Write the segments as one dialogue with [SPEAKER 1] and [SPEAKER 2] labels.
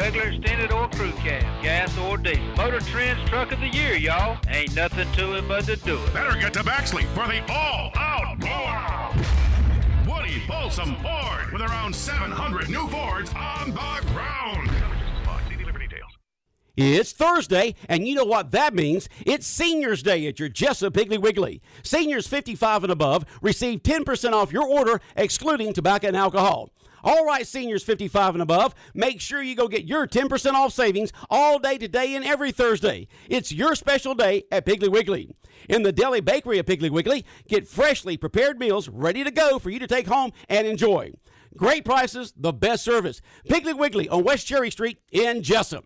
[SPEAKER 1] regular, extended, or crew cab, gas or diesel. Motor Trend's Truck of the Year, y'all. Ain't nothing to it but to do it.
[SPEAKER 2] Better get to Baxley for the all-out blowout. Woody Folsom Ford with around 700 new Fords on the ground.
[SPEAKER 3] It's Thursday, and you know what that means. It's Seniors Day at your Jesup Piggly Wiggly. Seniors 55 and above receive 10% off your order, excluding tobacco and alcohol. All right, seniors 55 and above, make sure you go get your 10% off savings all day today and every Thursday. It's your special day at Piggly Wiggly. In the deli bakery at Piggly Wiggly, get freshly prepared meals ready to go for you to take home and enjoy. Great prices, the best service. Piggly Wiggly on West Cherry Street in Jesup.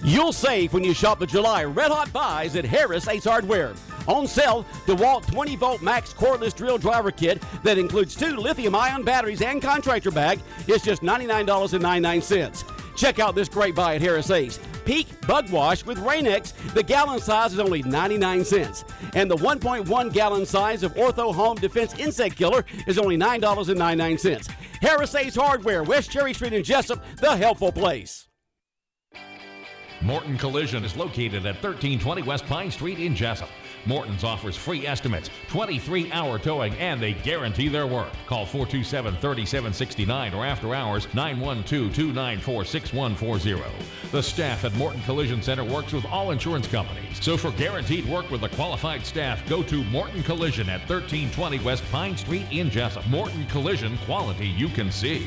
[SPEAKER 3] You'll save when you shop the July Red Hot Buys at Harris Ace Hardware. On sale, DeWalt 20-volt max cordless drill driver kit that includes 2 lithium-ion batteries and contractor bag is just $99.99. Check out this great buy at Harris Ace. Peak Bug Wash with Rain-X, the gallon size is only 99 cents. And the 1.1 gallon size of Ortho Home Defense Insect Killer is only $9.99. Harris Ace Hardware, West Cherry Street in Jesup, the helpful place.
[SPEAKER 4] Morton Collision is located at 1320 West Pine Street in Jesup. Morton's offers free estimates, 23-hour towing, and they guarantee their work. Call 427-3769 or after hours 912-294-6140. The staff at Morton Collision Center works with all insurance companies. So for guaranteed work with a qualified staff, go to Morton Collision at 1320 West Pine Street in Jesup. Morton Collision, quality you can see.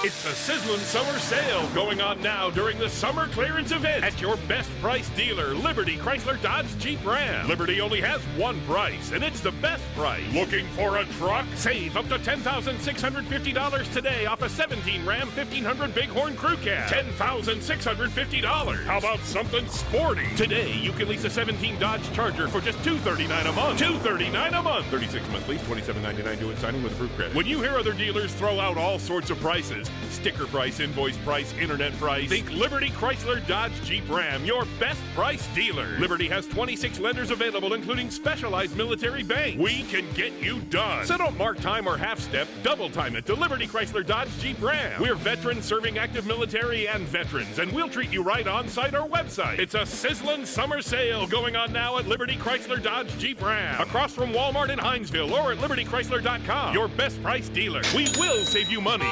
[SPEAKER 5] It's the sizzling summer sale going on now during the summer clearance event at your best price dealer, Liberty Chrysler Dodge Jeep Ram. Liberty only has one price, and it's the best price. Looking for a truck? Save up to $10,650 today off a 17 Ram 1500 Bighorn Crew Cab. $10,650. How about something sporty? Today, you can lease a 17 Dodge Charger for just $239 a month. $239 a month. 36 month lease, $27.99 due at signing with approved credit. When you hear other dealers throw out all sorts of prices, sticker price, invoice price, internet price, think Liberty Chrysler Dodge Jeep Ram, your best price dealer. Liberty has 26 lenders available, including specialized military banks. We can get you done. So don't mark time or half step, double time it to Liberty Chrysler Dodge Jeep Ram. We're veterans serving active military and veterans, and we'll treat you right on site or website. It's a sizzling summer sale going on now at Liberty Chrysler Dodge Jeep Ram, across from Walmart in Hinesville, or at libertychrysler.com. Your best price dealer. We will save you money.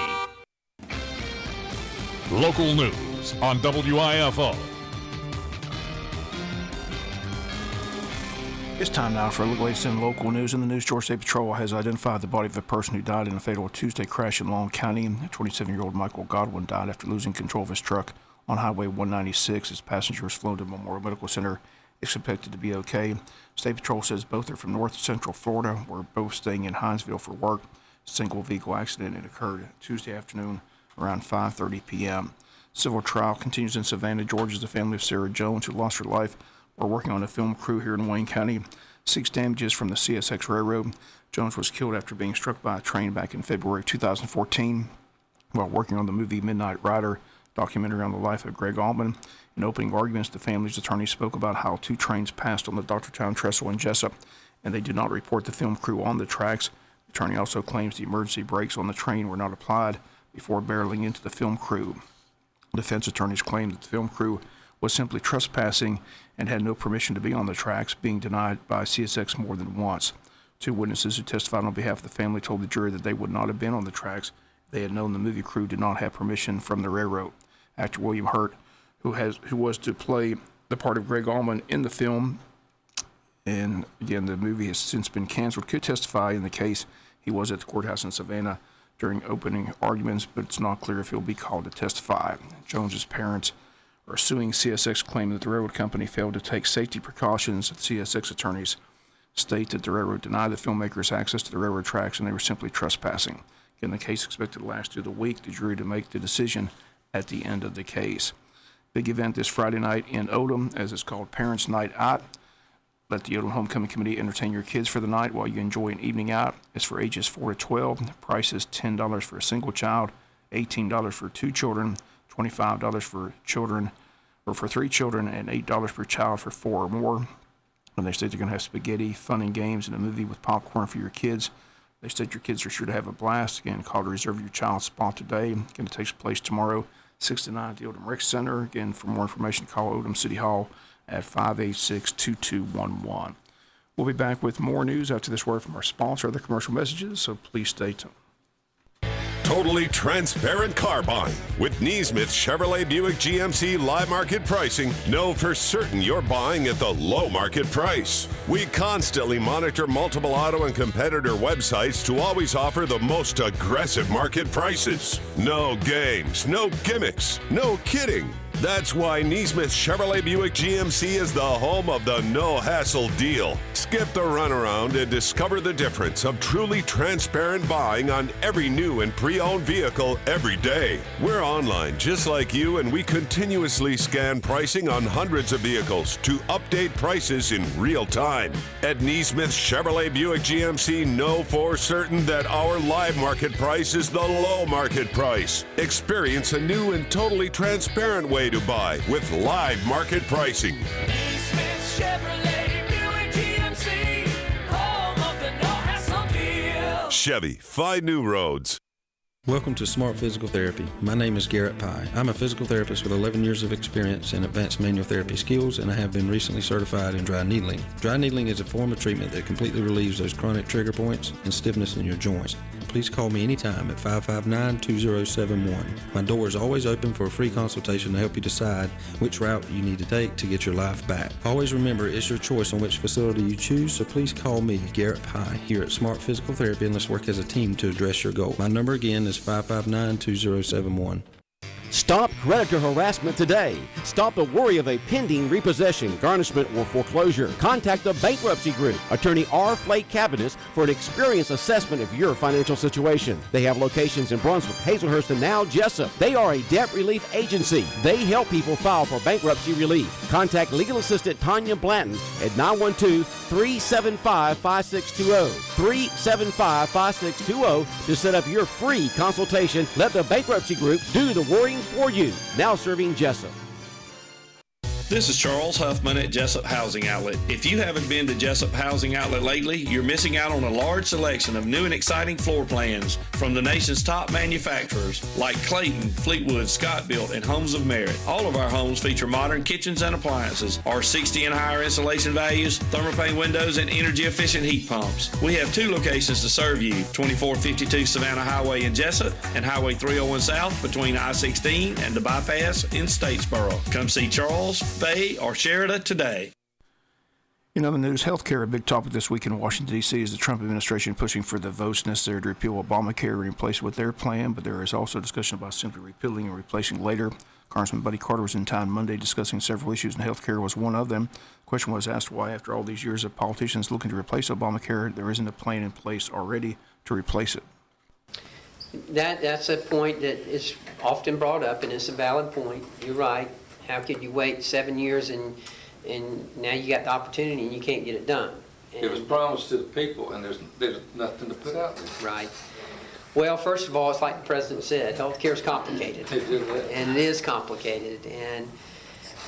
[SPEAKER 2] Local news on WIFO.
[SPEAKER 6] It's time now for the latest in local news. In the news, Georgia State Patrol has identified the body of a person who died in a fatal Tuesday crash in Long County. 27-year-old Michael Godwin died after losing control of his truck on Highway 196. His passenger was flown to Memorial Medical Center, expected to be okay. State Patrol says both are from north central Florida, were both staying in Hinesville for work. Single vehicle accident. It occurred Tuesday afternoon around 5:30 p.m. Civil trial continues in Savannah, Georgia, as the family of Sarah Jones, who lost her life while working on a film crew here in Wayne County, seeks damages from the CSX Railroad. Jones was killed after being struck by a train back in February 2014 while working on the movie Midnight Rider, documentary on the life of Greg Allman. In opening arguments, the family's attorney spoke about how 2 trains passed on the Doctortown Trestle in Jesup, and they did not report the film crew on the tracks. The attorney also claims the emergency brakes on the train were not applied before barreling into the film crew. Defense attorneys claimed that the film crew was simply trespassing and had no permission to be on the tracks, being denied by CSX more than once. 2 witnesses who testified on behalf of the family told the jury that they would not have been on the tracks if they had known the movie crew did not have permission from the railroad. Actor William Hurt, who was to play the part of Greg Allman in the film, and again the movie has since been canceled, could testify in the case. He was at the courthouse in Savannah during opening arguments, but it's not clear if he'll be called to testify. Jones's parents are suing CSX, claiming that the railroad company failed to take safety precautions. CSX attorneys state that the railroad denied the filmmakers access to the railroad tracks and they were simply trespassing. Again, the case expected to last through the week, the jury to make the decision at the end of the case. Big event this Friday night in Odom, as it's called Parents' Night Out. Let the Odom Homecoming Committee entertain your kids for the night while you enjoy an evening out. It's for ages 4 to 12. The price is $10 for a single child, $18 for 2 children, $25 for children, or for 3 children, and $8 per child for 4 or more. And they state they're going to have spaghetti, fun and games, and a movie with popcorn for your kids. They state your kids are sure to have a blast. Again, call to reserve your child's spot today. Again, it takes place tomorrow, 6 to 9 at the Odom Rec Center. Again, for more information, call Odom City Hall at 586-2211. We'll be back with more news after this word from our sponsor, other commercial messages, so please stay tuned.
[SPEAKER 7] Totally transparent car buying. With Neesmith Chevrolet Buick GMC live market pricing, know for certain you're buying at the low market price. We constantly monitor multiple auto and competitor websites to always offer the most aggressive market prices. No games, no gimmicks, no kidding. That's why Neesmith Chevrolet Buick GMC is the home of the no-hassle deal. Skip the runaround and discover the difference of truly transparent buying on every new and pre-owned vehicle every day. We're online just like you, and we continuously scan pricing on hundreds of vehicles to update prices in real time. At Neesmith Chevrolet Buick GMC, know for certain that our live market price is the low market price. Experience a new and totally transparent way to buy with live market pricing.
[SPEAKER 8] Neesmith Chevrolet Buick GMC, home of the no-hassle deal.
[SPEAKER 7] Chevy, find new roads.
[SPEAKER 9] Welcome to Smart Physical Therapy. My name is Garrett Pye. I'm a physical therapist with 11 years of experience in advanced manual therapy skills, and I have been recently certified in dry needling. Dry needling is a form of treatment that completely relieves those chronic trigger points and stiffness in your joints. Please call me anytime at 559-2071. My door is always open for a free consultation to help you decide which route you need to take to get your life back. Always remember, it's your choice on which facility you choose, so please call me, Garrett Pye, here at Smart Physical Therapy, and let's work as a team to address your goal. My number again is 559-2071.
[SPEAKER 3] Stop creditor harassment today. Stop the worry of a pending repossession, garnishment, or foreclosure. Contact the Bankruptcy Group, Attorney R. Flake Cabinet, for an experienced assessment of your financial situation. They have locations in Brunswick, Hazelhurst, and now Jesup. They are a debt relief agency. They help people file for bankruptcy relief. Contact legal assistant Tanya Blanton at 912-375-5620. 375-5620 to set up your free consultation. Let the Bankruptcy Group do the worrying for you. Now serving Jesup.
[SPEAKER 10] This is Charles Huffman at Jesup Housing Outlet. If you haven't been to Jesup Housing Outlet lately, you're missing out on a large selection of new and exciting floor plans from the nation's top manufacturers like Clayton, Fleetwood, Scott Built, and Homes of Merit. All of our homes feature modern kitchens and appliances, R60 and higher insulation values, thermopane windows, and energy-efficient heat pumps. We have two locations to serve you, 2452 Savannah Highway in Jesup and Highway 301 South between I-16 and the bypass in Statesboro. Come see Charles, Faye, or Sheridan today.
[SPEAKER 6] In other news, healthcare, a big topic this week in Washington, D.C. is the Trump administration pushing for the votes necessary to repeal Obamacare and replace it with their plan, but there is also discussion about simply repealing and replacing later. Congressman Buddy Carter was in town Monday discussing several issues, and healthcare was one of them. The question was asked why, after all these years of politicians looking to replace Obamacare, there isn't a plan in place already to replace it.
[SPEAKER 11] That's a point that is often brought up, and it's a valid point. You're right. How could you wait 7 years and now you got the opportunity and you can't get it done? And
[SPEAKER 12] it was promised to the people, and there's nothing to put out there.
[SPEAKER 11] Right. Well, first of all, it's like the president said, healthcare is complicated. And it is complicated. And,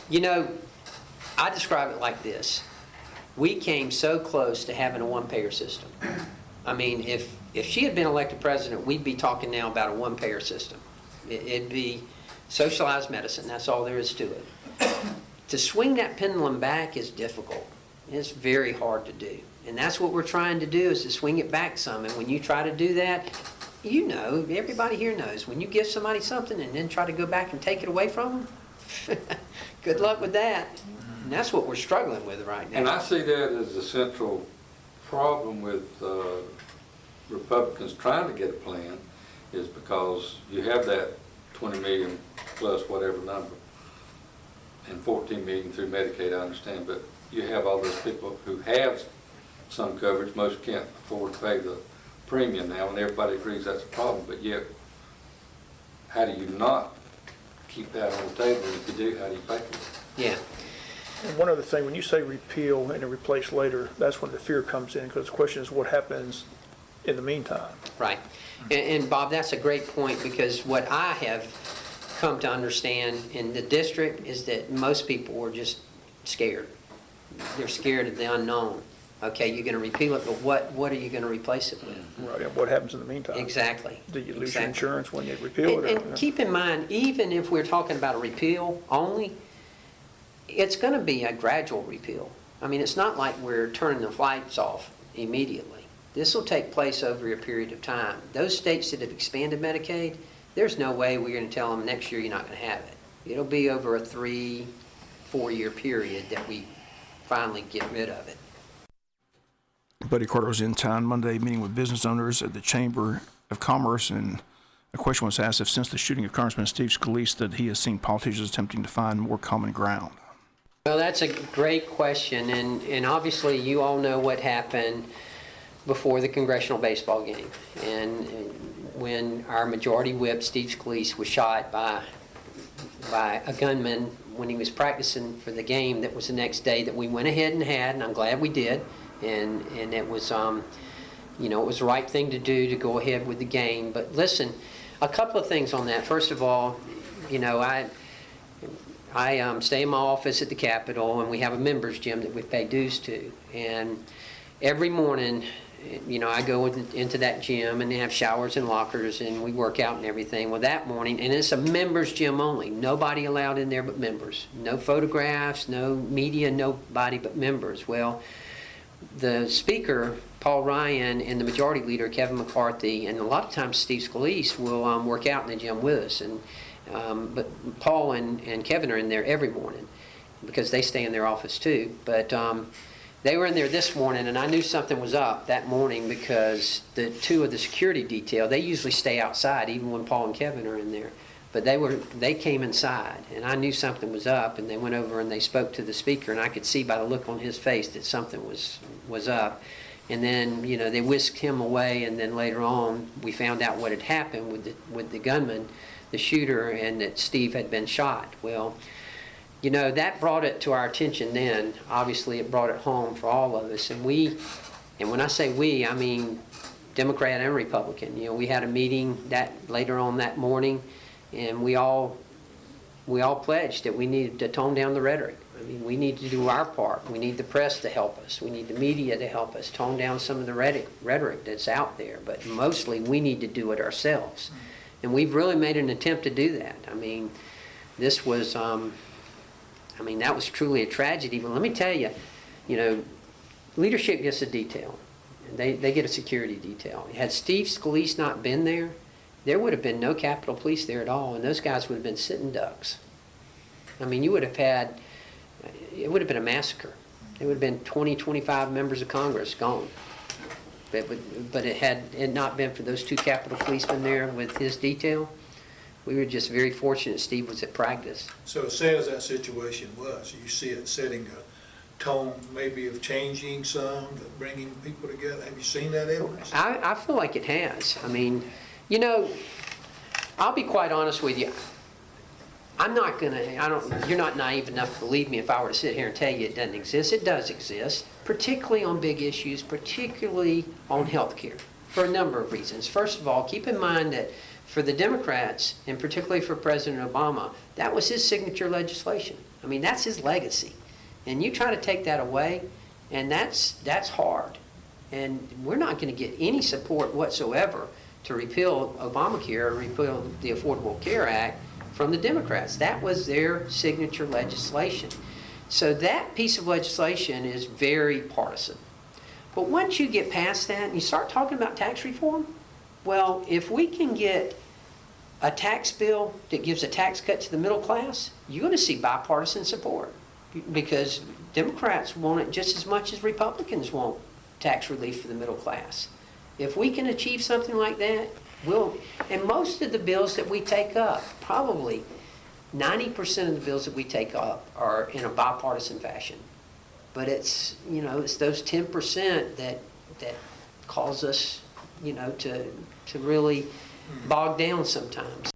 [SPEAKER 11] you know, I describe it like this. We came so close to having a one-payer system. I mean, if she had been elected president, we'd be talking now about a one-payer system. It'd be socialized medicine, that's all there is to it. To swing that pendulum back is difficult. It's very hard to do. And that's what we're trying to do, is to swing it back some. And when you try to do that, you know, everybody here knows, when you give somebody something and then try to go back and take it away from them, good luck with that. And that's what we're struggling with right now.
[SPEAKER 12] And I see that as a central problem with Republicans trying to get a plan, is because you have that 20 million plus whatever number, and 14 million through Medicaid, I understand, but you have all those people who have some coverage. Most can't afford to pay the premium now, and everybody agrees that's a problem, but yet, how do you not keep that on the table? And if you do, how do you pay for it?
[SPEAKER 11] Yeah.
[SPEAKER 13] And one other thing, when you say repeal and then replace later, that's when the fear comes in, because the question is what happens in the meantime.
[SPEAKER 11] Right. And Bob, that's a great point, because what I have come to understand in the district is that most people were just scared. They're scared of the unknown. Okay, you're going to repeal it, but what are you going to replace it with?
[SPEAKER 13] Right, and what happens in the meantime?
[SPEAKER 11] Exactly.
[SPEAKER 13] Do you lose
[SPEAKER 11] Exactly.
[SPEAKER 13] your insurance when you repeal it?
[SPEAKER 11] And keep in mind, even if we're talking about a repeal only, it's going to be a gradual repeal. I mean, it's not like we're turning the lights off immediately. This will take place over a period of time. Those states that have expanded Medicaid, there's no way we're going to tell them next year you're not going to have it. It'll be over a 3-4 year period that we finally get rid of it.
[SPEAKER 6] Buddy Carter was in town Monday meeting with business owners at the Chamber of Commerce, and a question was asked if since the shooting of Congressman Steve Scalise that he has seen politicians attempting to find more common ground.
[SPEAKER 11] Well, that's a great question, and obviously you all know what happened before the congressional baseball game. And when our majority whip, Steve Scalise, was shot by a gunman when he was practicing for the game that was the next day that we went ahead and had, and I'm glad we did. And it was, you know, it was the right thing to do to go ahead with the game. But listen, a couple of things on that. First of all, you know, I stay in my office at the Capitol, and we have a members gym that we pay dues to. And every morning, you know, I go into that gym, and they have showers and lockers, and we work out and everything. Well, that morning, and it's a members gym only. Nobody allowed in there but members. No photographs, no media, nobody but members. Well, the speaker, Paul Ryan, and the majority leader, Kevin McCarthy, and a lot of times Steve Scalise will work out in the gym with us. And but Paul and Kevin are in there every morning because they stay in their office too. But they were in there this morning, and I knew something was up that morning because the two of the security detail, they usually stay outside even when Paul and Kevin are in there. But they came inside, and I knew something was up, and they went over and they spoke to the speaker, and I could see by the look on his face that something was up. And then, you know, they whisked him away, and then later on we found out what had happened with the gunman, the shooter, and that Steve had been shot. Well, you know, that brought it to our attention then. Obviously, it brought it home for all of us, and when I say we, I mean Democrat and Republican. You know, we had a meeting that later on that morning, and we all pledged that we needed to tone down the rhetoric. I mean, we need to do our part. We need the press to help us. We need the media to help us tone down some of the rhetoric that's out there. But mostly, we need to do it ourselves. And we've really made an attempt to do that. I mean, this was, that was truly a tragedy. But let me tell you, you know, leadership gets a detail. They get a security detail. Had Steve Scalise not been there would have been no Capitol Police there at all, and those guys would have been sitting ducks. I mean, it would have been a massacre. It would have been 20, 25 members of Congress gone. But it had it not been for those two Capitol policemen there with his detail, we were just very fortunate Steve was at practice.
[SPEAKER 14] So as sad as that situation was, you see it setting a tone maybe of changing some, but bringing people together. Have you seen that evidence?
[SPEAKER 11] I feel like it has. I mean, you know, I'll be quite honest with you. You're not naive enough to believe me if I were to sit here and tell you it doesn't exist. It does exist, particularly on big issues, particularly on health care, for a number of reasons. First of all, keep in mind that for the Democrats, and particularly for President Obama, that was his signature legislation. I mean, that's his legacy. And you try to take that away, and that's hard. And we're not going to get any support whatsoever to repeal Obamacare or repeal the Affordable Care Act from the Democrats. That was their signature legislation. So that piece of legislation is very partisan. But once you get past that and you start talking about tax reform, well, if we can get a tax bill that gives a tax cut to the middle class, you're going to see bipartisan support because Democrats want it just as much as Republicans want tax relief for the middle class. If we can achieve something like that, and most of the bills that we take up, probably 90% of the bills that we take up are in a bipartisan fashion. But it's, you know, it's those 10% that cause us, you know, to really bog down sometimes.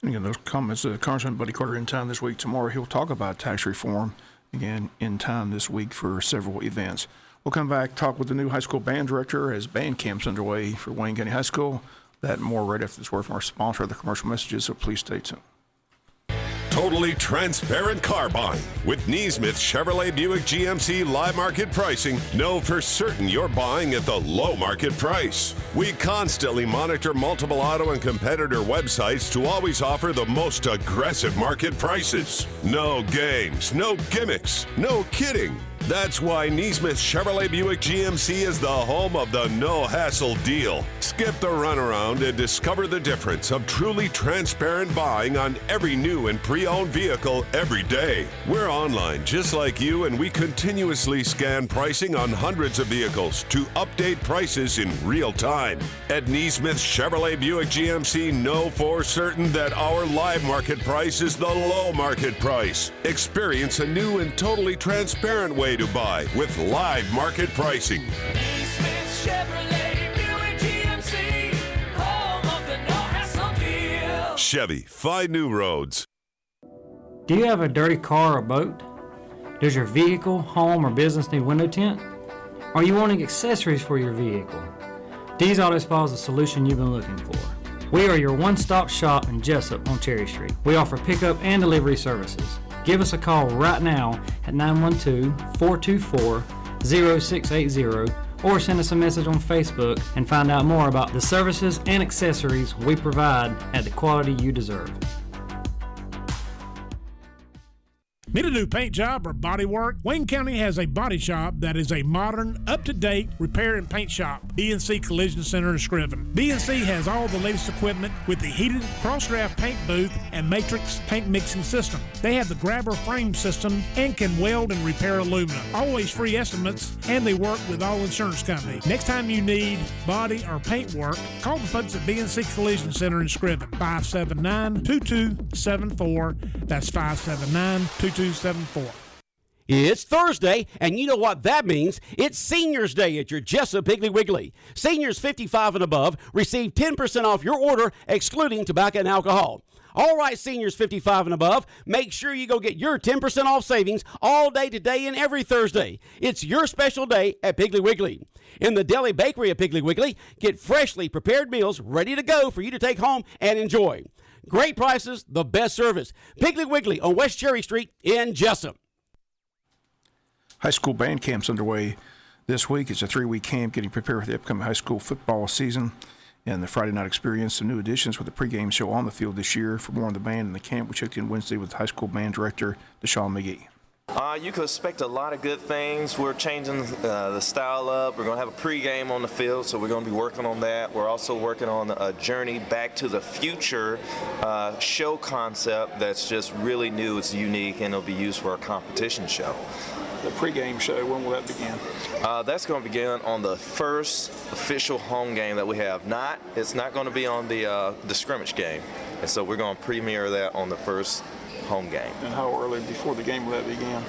[SPEAKER 6] And again, those comments, Congressman Buddy Carter in town this week. Tomorrow he'll talk about tax reform again in town this week for several events. We'll come back, talk with the new high school band director as band camp's underway for Wayne County High School. That and more right after this word from our sponsor, the commercial messages, so please stay tuned.
[SPEAKER 7] Totally transparent car buying. With Neesmith Chevrolet Buick GMC live market pricing, know for certain you're buying at the low market price. We constantly monitor multiple auto and competitor websites to always offer the most aggressive market prices. No games, no gimmicks, no kidding. That's why Neesmith Chevrolet Buick GMC is the home of the no-hassle deal. Skip the runaround and discover the difference of truly transparent buying on every new and pre-owned vehicle every day. We're online just like you, and we continuously scan pricing on hundreds of vehicles to update prices in real time. At Neesmith Chevrolet Buick GMC, know for certain that our live market price is the low market price. Experience a new and totally transparent way to buy with live market pricing.
[SPEAKER 8] Neesmith Chevrolet Buick GMC, home of the no-hassle deal.
[SPEAKER 7] Chevy, find new roads.
[SPEAKER 15] Do you have a dirty car or boat? Does your vehicle, home, or business need window tint? Are you wanting accessories for your vehicle? D's Auto Spa is the solution you've been looking for. We are your one-stop shop in Jesup on Cherry Street. We offer pickup and delivery services. Give us a call right now at 912-424-0680 or send us a message on Facebook and find out more about the services and accessories we provide at the quality you deserve.
[SPEAKER 16] Need a new paint job or body work? Wayne County has a body shop that is a modern, up-to-date repair and paint shop. B&C Collision Center in Scriven. B&C has all the latest equipment with the heated cross-draft paint booth and matrix paint mixing system. They have the grabber frame system and can weld and repair aluminum. Always free estimates, and they work with all insurance companies. Next time you need body or paint work, call the folks at B&C Collision Center in Scriven. 579-2274. That's 579-2274.
[SPEAKER 3] It's Thursday, and you know what that means. It's Seniors Day at your Jesup Piggly Wiggly. Seniors 55 and above receive 10% off your order, excluding tobacco and alcohol. All right, seniors 55 and above, make sure you go get your 10% off savings all day today and every Thursday. It's your special day at Piggly Wiggly. In the Deli Bakery at Piggly Wiggly, get freshly prepared meals ready to go for you to take home and enjoy. Great prices, the best service. Piggly Wiggly on West Cherry Street in Jesup.
[SPEAKER 6] High school band camp's underway this week. It's a 3-week camp getting prepared for the upcoming high school football season. And the Friday night experience, some new additions with the pregame show on the field this year. For more on the band and the camp, we checked in Wednesday with high school band director Deshaun McGee.
[SPEAKER 17] You can expect a lot of good things. We're changing the style up. We're going to have a pregame on the field, so we're going to be working on that. We're also working on a Journey Back to the Future show concept that's just really new. It's unique, and it'll be used for a competition show.
[SPEAKER 6] The pregame show, when will that begin?
[SPEAKER 17] That's going to begin on the first official home game that we have. It's not going to be on the scrimmage game, and so we're going to premiere that on the first home game.
[SPEAKER 6] And how early before the game will that begin?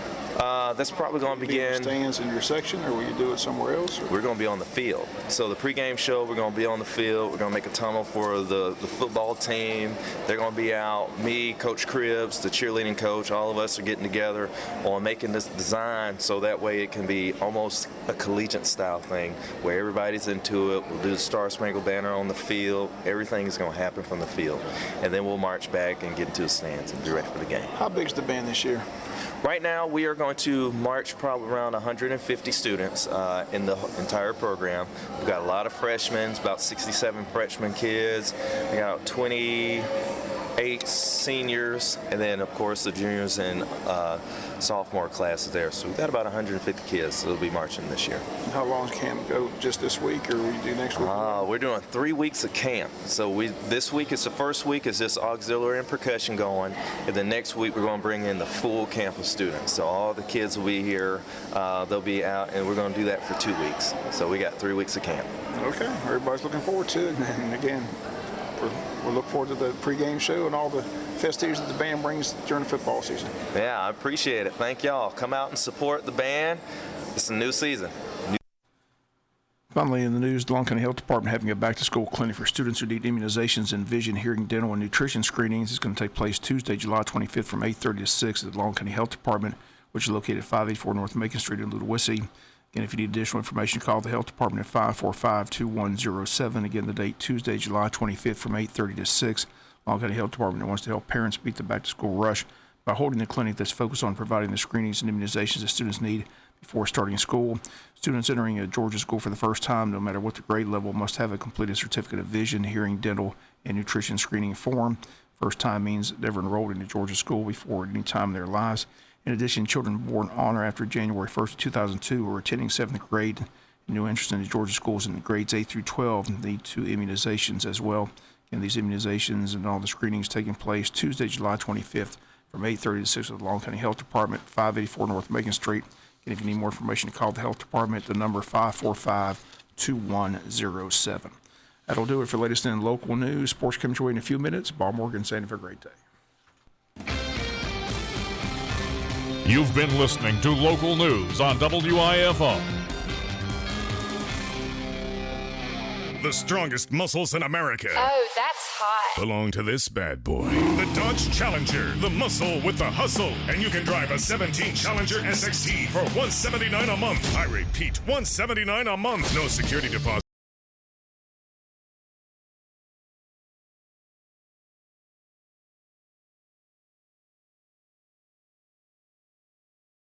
[SPEAKER 17] That's probably going to begin.
[SPEAKER 6] Stands in your section, or will you do it somewhere else? Or?
[SPEAKER 17] We're going to be on the field. So the pregame show, we're going to be on the field. We're going to make a tunnel for the football team. They're going to be out. Me, Coach Cribbs, the cheerleading coach, all of us are getting together on making this design so that way it can be almost a collegiate style thing where everybody's into it. We'll do the Star Spangled Banner on the field. Everything is going to happen from the field. And then we'll march back and get into the stands and be ready for the game.
[SPEAKER 6] How big's the band this year?
[SPEAKER 17] Right now, we are going to march probably around 150 students in the entire program. We've got a lot of freshmen, about 67 freshman kids. We got 28 seniors, and then, of course, the juniors and sophomore classes there. So we've got about 150 kids that will be marching this year.
[SPEAKER 6] How long does camp go? Just this week, or will you do next week?
[SPEAKER 17] We're doing 3 weeks of camp. So this week is the first week is just auxiliary and percussion going, and then next week we're going to bring in the full camp of students. So all the kids will be here. They'll be out, and we're going to do that for 2 weeks. So we got 3 weeks of camp.
[SPEAKER 6] Okay, everybody's looking forward to it, and again, we'll look forward to the pregame show and all the festivities that the band brings during the football season.
[SPEAKER 17] Yeah, I appreciate it. Thank y'all. Come out and support the band. It's a new season.
[SPEAKER 6] Finally, in the news, the Long County Health Department having a back-to-school clinic for students who need immunizations and vision, hearing, dental, and nutrition screenings. It's going to take place Tuesday, July 25th from 8:30 to 6 at the Long County Health Department, which is located at 584 North Macon Street in Ludowici. Again, if you need additional information, call the Health Department at 545-2107. Again, the date Tuesday, July 25th from 8:30 to 6. Long County Health Department wants to help parents beat the back-to-school rush by holding a clinic that's focused on providing the screenings and immunizations that students need before starting school. Students entering a Georgia school for the first time, no matter what the grade level, must have a completed certificate of vision, hearing, dental, and nutrition screening form. First time means never enrolled in a Georgia school before at any time in their lives. In addition, children born on or after January 1st, 2002 or attending 7th grade and no interest in the Georgia schools in grades 8 through 12 need 2 immunizations as well. And these immunizations and all the screenings taking place Tuesday, July 25th from 8:30 to 6 at the Long County Health Department, 584 North Macon Street. And if you need more information, call the Health Department at the number 545-2107. That'll do it for latest in local news. Sports comes your way in a few minutes. Bob Morgan saying have a great day.
[SPEAKER 4] You've been listening to local news on WIFO.
[SPEAKER 2] The strongest muscles in America
[SPEAKER 18] Oh, that's hot.
[SPEAKER 2] belong to this bad boy. The Dodge Challenger, the muscle with the hustle. And you can drive a 17 Challenger SXT for $179 a month. I repeat, $179 a month. No security deposit.